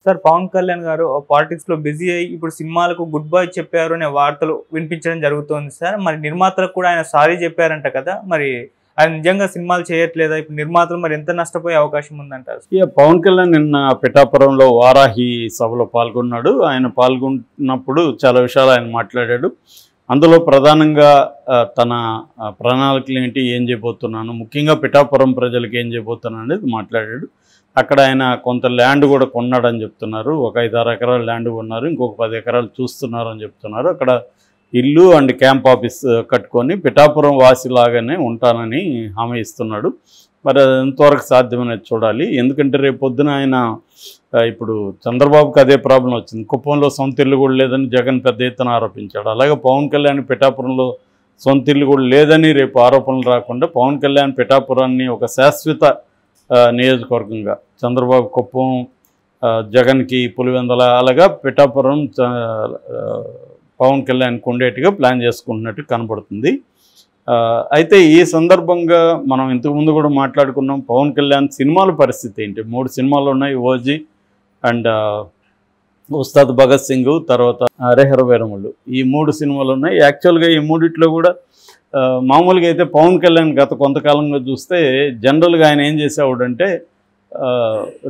Sir Pawan Kalyan గారు politics లో busy అయ్యి ఇప్పుడు సినిమాలకు గుడ్ బై చెప్పారు అనే వార్తలు వినిపించడం జరుగుతుంది సార్. మరి నిర్మాతలకు కూడా ఆయన సారీ చెప్పారంట కదా, మరి ఆయన నిజంగా సినిమాలు చేయట్లేదా? ఇప్పుడు నిర్మాతలు మరి ఎంత నష్టపోయే అవకాశం ఉందంటారు? పవన్ కళ్యాణ్ నిన్న పిఠాపురంలో వారాహి సభలో పాల్గొన్నాడు. ఆయన పాల్గొన్నప్పుడు చాలా విషయాలు ఆయన మాట్లాడాడు. అందులో ప్రధానంగా తన ప్రణాళికలు ఏంటి, ఏం చేయబోతున్నాను, ముఖ్యంగా పిఠాపురం ప్రజలకు ఏం చేయబోతున్నాను అనేది మాట్లాడాడు. అక్కడ ఆయన కొంత ల్యాండ్ కూడా కొన్నాడని చెప్తున్నారు. ఒక 5-6 ఎకరాల ల్యాండ్ కొన్నారు, ఇంకొక 10 ఎకరాలు చూస్తున్నారు అని చెప్తున్నారు. అక్కడ ఇల్లు అండ్ క్యాంప్ ఆఫీస్ కట్టుకొని పిఠాపురం వాసిలాగానే ఉంటానని హామీ ఇస్తున్నాడు. మరి అది ఎంతవరకు సాధ్యమనేది చూడాలి. ఎందుకంటే రేపు పొద్దున ఆయన ఇప్పుడు చంద్రబాబుకి అదే ప్రాబ్లం వచ్చింది. కుప్పంలో సొంత ఇల్లు కూడా లేదని జగన్ పెద్ద ఎత్తున ఆరోపించాడు. అలాగే పవన్ కళ్యాణ్ పిఠాపురంలో సొంత ఇల్లు కూడా లేదని రేపు ఆరోపణలు రాకుండా పవన్ కళ్యాణ్ పిఠాపురాన్ని ఒక శాశ్వత నియోజకవర్గంగా, చంద్రబాబు కుప్పం, జగన్కి పులివెందల, అలాగా పిఠాపురం పవన్ కళ్యాణ్కి ఉండేట్టుగా ప్లాన్ చేసుకుంటున్నట్టు కనబడుతుంది. అయితే ఈ సందర్భంగా మనం ఇంతకుముందు కూడా మాట్లాడుకున్నాం, పవన్ కళ్యాణ్ సినిమాల పరిస్థితి ఏంటి. 3 సినిమాలు ఉన్నాయి, ఓజీ అండ్ ఉస్తాద్ భగత్ సింగ్, తర్వాత హరిహర వీరమల్లు, ఈ 3 సినిమాలు ఉన్నాయి. యాక్చువల్గా ఈ మూడిట్లో కూడా మామూలుగా అయితే పవన్ కళ్యాణ్ గత కొంతకాలంగా చూస్తే జనరల్గా ఆయన ఏం చేసేవాడంటే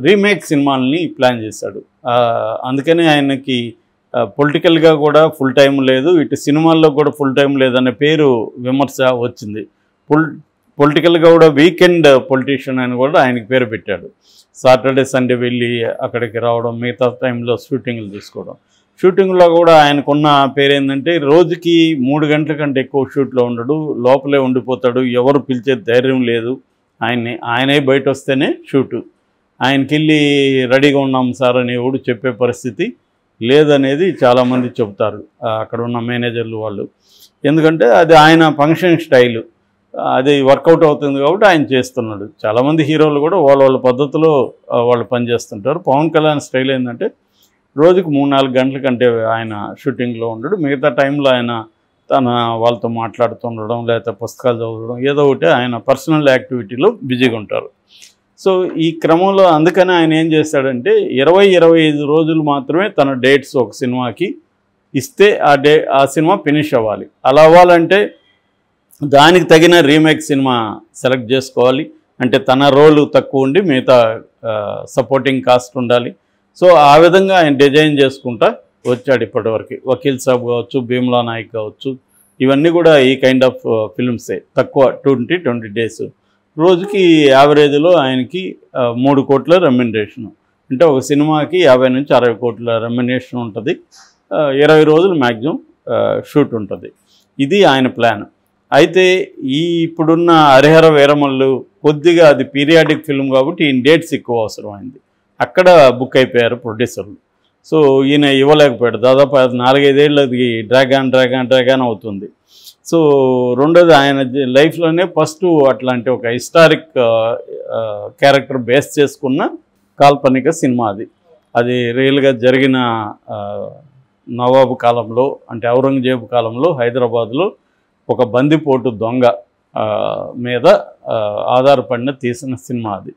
రీమేక్ సినిమాలని ప్లాన్ చేశాడు. అందుకని ఆయనకి పొలిటికల్గా కూడా ఫుల్ టైం లేదు, ఇటు సినిమాల్లో కూడా ఫుల్ టైం లేదనే పేరు విమర్శ వచ్చింది. పొలిటికల్గా కూడా వీకెండ్ పొలిటీషియన్ అని కూడా ఆయనకి పేరు పెట్టాడు. సాటర్డే సండే వెళ్ళి అక్కడికి రావడం, మిగతా టైంలో షూటింగ్లు తీసుకోవడం. షూటింగ్లో కూడా ఆయనకున్న పేరు ఏంటంటే రోజుకి 3 గంటల కంటే ఎక్కువ షూట్లో ఉండడు, లోపలే ఉండిపోతాడు, ఎవరు పిలిచే ధైర్యం లేదు ఆయనే బయట వస్తేనే షూటు. ఆయనకి వెళ్ళి రెడీగా ఉన్నాం సార్ అని ఎవడు చెప్పే పరిస్థితి లేదనేది చాలామంది చెబుతారు అక్కడ ఉన్న మేనేజర్లు వాళ్ళు. ఎందుకంటే అది ఆయన ఫంక్షన్ స్టైలు, అది వర్కౌట్ అవుతుంది కాబట్టి ఆయన చేస్తున్నాడు. చాలామంది హీరోలు కూడా వాళ్ళ పద్ధతిలో వాళ్ళు పనిచేస్తుంటారు. పవన్ కళ్యాణ్ స్టైల్ ఏంటంటే రోజుకు 3-4 గంటల కంటే ఆయన షూటింగ్లో ఉండడు. మిగతా టైంలో ఆయన తన వాళ్ళతో మాట్లాడుతుండడం, లేకపోతే పుస్తకాలు చదవడం, ఏదో ఒకటి ఆయన పర్సనల్ యాక్టివిటీలో బిజీగా ఉంటారు. సో ఈ క్రమంలో అందుకని ఆయన ఏం చేస్తాడంటే 20-25 రోజులు మాత్రమే తన డేట్స్ ఒక సినిమాకి ఇస్తే ఆ సినిమా ఫినిష్ అవ్వాలి. అలా అవ్వాలంటే దానికి తగిన రీమేక్ సినిమా సెలెక్ట్ చేసుకోవాలి. అంటే తన రోలు తక్కువ ఉండి మిగతా సపోర్టింగ్ కాస్ట్ ఉండాలి. సో ఆ విధంగా ఆయన డిజైన్ చేసుకుంటా వచ్చాడు ఇప్పటివరకు. వకీల్ సాబ్ కావచ్చు, భీమ్లా నాయక్ కావచ్చు, ఇవన్నీ కూడా ఈ కైండ్ ఆఫ్ ఫిల్మ్సే. తక్కువ 20 డేస్, రోజుకి యావరేజ్లో ఆయనకి 3 కోట్ల రెమ్యునరేషన్. అంటే ఒక సినిమాకి 50 నుంచి 60 కోట్ల రెమ్యునరేషన్ ఉంటుంది. 20 రోజులు మ్యాక్సిమం షూట్ ఉంటుంది. ఇది ఆయన ప్లాన్. అయితే ఇప్పుడున్న హరిహర వీరమల్లు కొద్దిగా అది పీరియాడిక్ ఫిల్మ్ కాబట్టి ఈయన డేట్స్ ఎక్కువ అవసరమైంది. అక్కడ బుక్ అయిపోయారు ప్రొడ్యూసర్లు. సో ఈయన ఇవ్వలేకపోయాడు. దాదాపు 4-5 ఏళ్ళు అది డ్రాగాన్ అవుతుంది. సో రెండోది ఆయన లైఫ్లోనే ఫస్ట్ అట్లాంటి ఒక హిస్టారిక్ క్యారెక్టర్ బేస్ చేసుకున్న కాల్పనిక సినిమా అది రియల్గా జరిగిన నవాబు కాలంలో, అంటే ఔరంగజేబు కాలంలో హైదరాబాద్లో ఒక బందిపోటు దొంగ మీద ఆధారపడిన తీసిన సినిమా అది.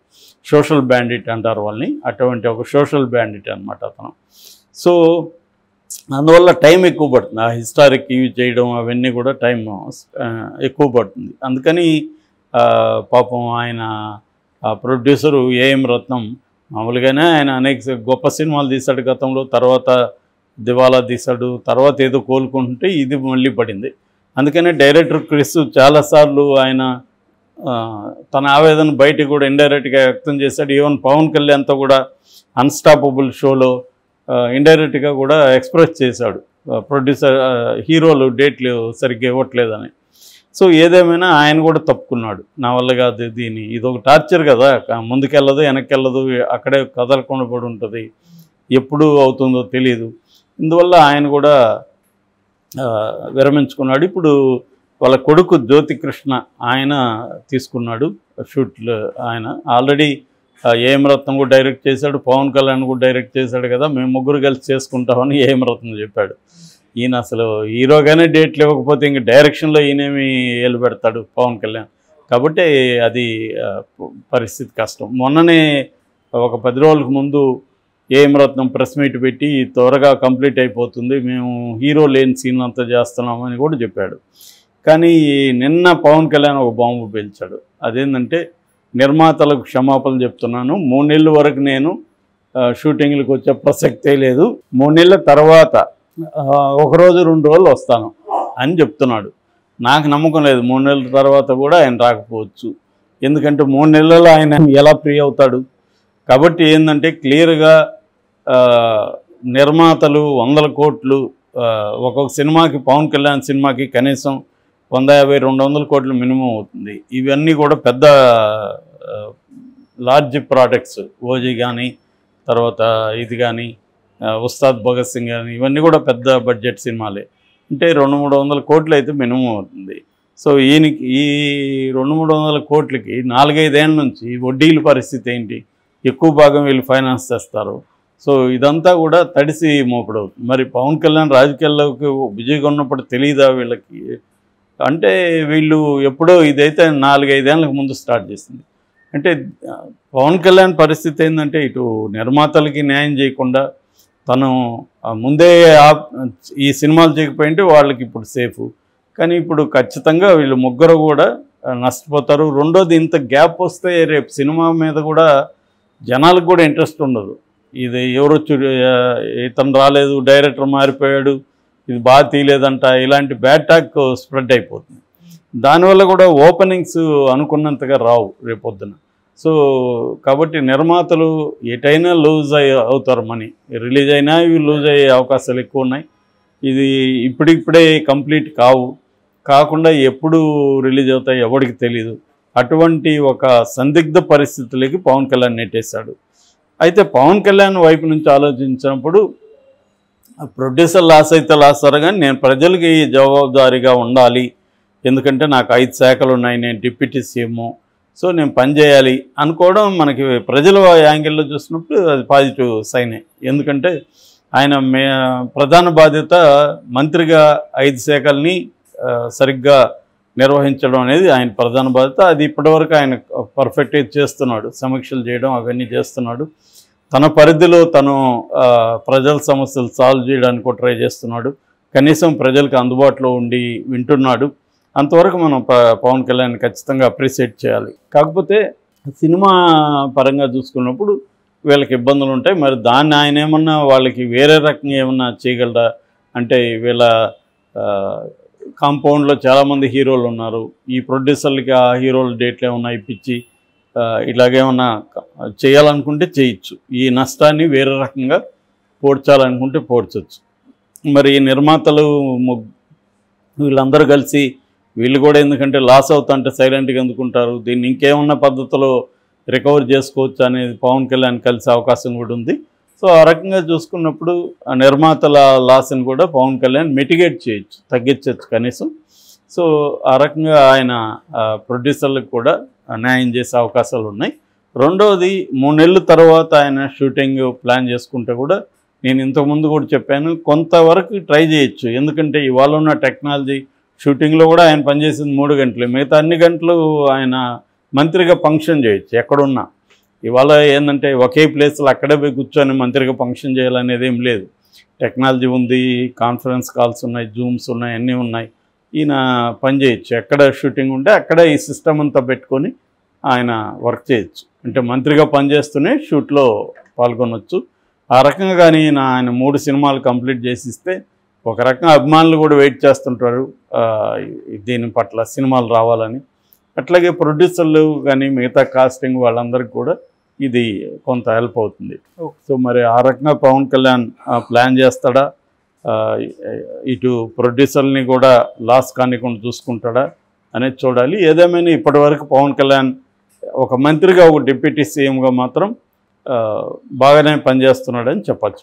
సోషల్ బ్యాండిట్ అంటారు వాళ్ళని, అటువంటి ఒక సోషల్ బ్యాండిట్ అనమాట అతను. సో అందువల్ల టైం ఎక్కువ పడుతుంది. ఆ హిస్టారిక్ ఇవి చేయడం అవన్నీ కూడా టైం ఎక్కువ పడుతుంది. అందుకని పాపం ఆయన ప్రొడ్యూసరు ఏఎం రత్నం మామూలుగానే ఆయన అనేక గొప్ప సినిమాలు తీశాడు గతంలో, తర్వాత దివాలా తీశాడు, తర్వాత ఏదో కోలుకుంటుంటే ఇది మళ్ళీ పడింది. అందుకనే డైరెక్టర్ క్రిస్ చాలాసార్లు ఆయన తన ఆవేదన బయట కూడా ఇండైరెక్ట్గా వ్యక్తం చేశాడు. ఈవెన్ పవన్ కళ్యాణ్తో కూడా అన్స్టాపబుల్ షోలో ఇండైరెక్ట్గా కూడా ఎక్స్ప్రెస్ చేశాడు, ప్రొడ్యూసర్ హీరోలు డేట్లు సరిగ్గా ఇవ్వట్లేదని. సో ఏదేమైనా ఆయన కూడా తప్పుకున్నాడు. నా వల్ల కాదు, ఇది ఒక టార్చర్ కదా, ముందుకెళ్ళదు వెనక్కి వెళ్ళదు, అక్కడే కదలకుండా పడి ఉంటుంది, ఎప్పుడు అవుతుందో తెలియదు. ఇందువల్ల ఆయన కూడా విరమించుకున్నాడు. ఇప్పుడు వాళ్ళ కొడుకు జ్యోతికృష్ణ ఆయన తీసుకున్నాడు షూట్లు. ఆయన ఆల్రెడీ ఏఎం రత్నం కూడా డైరెక్ట్ చేశాడు, పవన్ కళ్యాణ్ కూడా డైరెక్ట్ చేశాడు కదా, మేము ముగ్గురు కలిసి చేసుకుంటామని ఏఎం రత్నం చెప్పాడు. ఈయన అసలు హీరోగానే డేట్లు ఇవ్వకపోతే ఇంక డైరెక్షన్లో ఈయనేమి ఏలు పెడతాడు పవన్ కళ్యాణ్. కాబట్టి అది పరిస్థితి కష్టం. మొన్ననే ఒక 10 రోజులకు ముందు ఏఎం రత్నం ప్రెస్ మీట్ పెట్టి త్వరగా కంప్లీట్ అయిపోతుంది, మేము హీరో లేని సీన్ అంతా చేస్తున్నామని కూడా చెప్పాడు. కానీ నిన్న పవన్ కళ్యాణ్ ఒక బాంబు పేల్చాడు. అదేంటంటే నిర్మాతలకు క్షమాపణలు చెప్తున్నాను, 3 నెలల వరకు నేను షూటింగ్లకు వచ్చే ప్రసక్తే లేదు, 3 నెలల తర్వాత 1 రోజు 2 రోజులు వస్తాను అని చెప్తున్నాడు. నాకు నమ్మకం లేదు 3 నెలల తర్వాత కూడా ఆయన రాకపోవచ్చు. ఎందుకంటే 3 నెలల్లో ఆయన ఎలా ఫ్రీ అవుతాడు? కాబట్టి ఏంటంటే క్లియర్గా నిర్మాతలు 100 కోట్లు ఒక్కొక్క సినిమాకి, పవన్ కళ్యాణ్ సినిమాకి కనీసం 150-200 కోట్లు మినిమం అవుతుంది. ఇవన్నీ కూడా పెద్ద లార్జ్ ప్రాడక్ట్స్, ఓజీ కానీ, తర్వాత ఇది కానీ, ఉస్తాద్ భగత్ సింగ్ కానీ, ఇవన్నీ కూడా పెద్ద బడ్జెట్ సినిమాలే. అంటే 200-300 కోట్లు అయితే మినిమం అవుతుంది. సో ఈయనకి ఈ 200-300 కోట్లకి 4-5 ఏళ్ళ నుంచి వడ్డీల పరిస్థితి ఏంటి? ఎక్కువ భాగం వీళ్ళు ఫైనాన్స్ చేస్తారు. సో ఇదంతా కూడా తడిసి మోపడవుతుంది. మరి పవన్ కళ్యాణ్ రాజకీయాల్లోకి బిజీగా ఉన్నప్పుడు తెలియదా వీళ్ళకి? అంటే వీళ్ళు ఎప్పుడో ఇదైతే 4-5 ఏళ్ళకి ముందు స్టార్ట్ చేసింది. అంటే పవన్ కళ్యాణ్ పరిస్థితి ఏంటంటే ఇటు నిర్మాతలకి న్యాయం చేయకుండా తను ముందే ఈ సినిమాలు చేయకపోయింటే వాళ్ళకి ఇప్పుడు సేఫ్. కానీ ఇప్పుడు ఖచ్చితంగా వీళ్ళు ముగ్గురు కూడా నష్టపోతారు. రెండోది, ఇంత గ్యాప్ వస్తే రేపు సినిమా మీద కూడా జనాలకు కూడా ఇంట్రెస్ట్ ఉండదు. ఇది ఎవరు ఇతను రాలేదు, డైరెక్టర్ మారిపోయాడు, ఇది బాగా తీయలేదంట, ఇలాంటి బ్యాడ్ టాక్ స్ప్రెడ్ అయిపోతుంది. దానివల్ల కూడా ఓపెనింగ్స్ అనుకున్నంతగా రావు రేపొద్దున. సో కాబట్టి నిర్మాతలు ఎటైనా లూజ్ అవుతారు, మనీ రిలీజ్ అయినా ఇవి లూజ్ అయ్యే అవకాశాలు ఎక్కువ ఉన్నాయి. ఇది ఇప్పుడిప్పుడే కంప్లీట్ కాకుండా ఎప్పుడు రిలీజ్ అవుతాయి ఎవరికి తెలీదు. అటువంటి ఒక సందిగ్ధ పరిస్థితులకి పవన్ కళ్యాణ్ నెట్టేశాడు. అయితే పవన్ కళ్యాణ్ వైపు నుంచి ఆలోచించినప్పుడు ప్రొడ్యూసర్ లాస్ అయితే లాస్ సరే, కానీ నేను ప్రజలకి జవాబుదారీగా ఉండాలి, ఎందుకంటే నాకు 5 శాఖలు ఉన్నాయి, నేను డిప్యూటీ సీఎం, సో నేను పనిచేయాలి అనుకోవడం మనకి ప్రజల యాంగిల్లో చూసినప్పుడు అది పాజిటివ్ సైనే. ఎందుకంటే ఆయన ప్రధాన బాధ్యత మంత్రిగా 5 శాఖల్ని సరిగ్గా నిర్వహించడం అనేది ఆయన ప్రధాన బాధ్యత. అది ఇప్పటివరకు ఆయన పర్ఫెక్ట్గా చేస్తున్నాడు, సమీక్షలు చేయడం అవన్నీ చేస్తున్నాడు. తన పరిధిలో తను ప్రజల సమస్యలు సాల్వ్ చేయడానికి ట్రై చేస్తున్నాడు. కనీసం ప్రజలకు అందుబాటులో ఉండి వింటున్నాడు. అంతవరకు మనం పవన్ కళ్యాణ్ ఖచ్చితంగా అప్రిషియేట్ చేయాలి. కాకపోతే సినిమా పరంగా చూసుకున్నప్పుడు వీళ్ళకి ఇబ్బందులు ఉంటాయి. మరి దాన్ని ఆయన ఏమన్నా వాళ్ళకి వేరే రకంగా ఏమన్నా చేయగలరా అంటే, వీళ్ళ కాంపౌండ్లో చాలామంది హీరోలు ఉన్నారు, ఈ ప్రొడ్యూసర్లకి ఆ హీరోల డేట్లు ఏమన్నా ఇప్పించి ఇలాగేమన్నా చేయాలనుకుంటే చేయొచ్చు. ఈ నష్టాన్ని వేరే రకంగా పోడ్చాలనుకుంటే పోడ్చచ్చు. మరి నిర్మాతలు వీళ్ళందరూ కలిసి వీళ్ళు కూడా ఎందుకంటే లాస్ అవుతుంటే సైలెంట్గా ఎందుకుంటారు, దీన్ని ఇంకేమన్నా పద్ధతిలో రికవర్ చేసుకోవచ్చు అనేది పవన్ కళ్యాణ్ కలిసే అవకాశం కూడా ఉంది. సో ఆ రకంగా చూసుకున్నప్పుడు ఆ నిర్మాతల లాస్ని కూడా పవన్ కళ్యాణ్ మిటిగేట్ చేయొచ్చు, తగ్గించవచ్చు కనీసం. సో ఆ రకంగా ఆయన ప్రొడ్యూసర్లకు కూడా న్యాయం చేసే అవకాశాలు ఉన్నాయి. రెండవది, 3 నెలల తర్వాత ఆయన షూటింగ్ ప్లాన్ చేసుకుంటే కూడా నేను ఇంతకుముందు కూడా చెప్పాను, కొంతవరకు ట్రై చేయొచ్చు. ఎందుకంటే ఇవాళ ఉన్న టెక్నాలజీ, షూటింగ్లో కూడా ఆయన పనిచేసింది 3 గంటలు, మిగతా అన్ని గంటలు ఆయన మంత్రిగా ఫంక్షన్ చేయొచ్చు ఎక్కడున్నా. ఇవాళ ఏంటంటే ఒకే ప్లేస్లో అక్కడే పోయి కూర్చొని మంత్రిగా ఫంక్షన్ చేయాలనేది ఏం లేదు. టెక్నాలజీ ఉంది, కాన్ఫరెన్స్ కాల్స్ ఉన్నాయి, జూమ్స్ ఉన్నాయి, అన్నీ ఉన్నాయి. ఈయన పని చేయొచ్చు, ఎక్కడ షూటింగ్ ఉంటే అక్కడ ఈ సిస్టమ్ అంతా పెట్టుకొని ఆయన వర్క్ చేయొచ్చు. అంటే మంత్రిగా పనిచేస్తూనే షూట్లో పాల్గొనవచ్చు. ఆ రకంగా కానీ ఆయన 3 సినిమాలు కంప్లీట్ చేసిస్తే ఒక రకంగా అభిమానులు కూడా వెయిట్ చేస్తుంటారు దీని పట్ల, సినిమాలు రావాలని. అట్లాగే ప్రొడ్యూసర్లు కానీ మిగతా కాస్టింగ్ వాళ్ళందరికీ కూడా ఇది కొంత హెల్ప్ అవుతుంది. సో మరి ఆ రకంగా పవన్ కళ్యాణ్ ప్లాన్ చేస్తాడా, ఇటు ప్రొడ్యూసర్ని కూడా లాస్ కానికుండా చూసుకుంటాడా అనేది చూడాలి. ఏదేమైనా ఇప్పటివరకు పవన్ కళ్యాణ్ ఒక మంత్రిగా, ఒక డిప్యూటీ సీఎంగా మాత్రం బాగానే పనిచేస్తున్నాడని చెప్పచ్చు.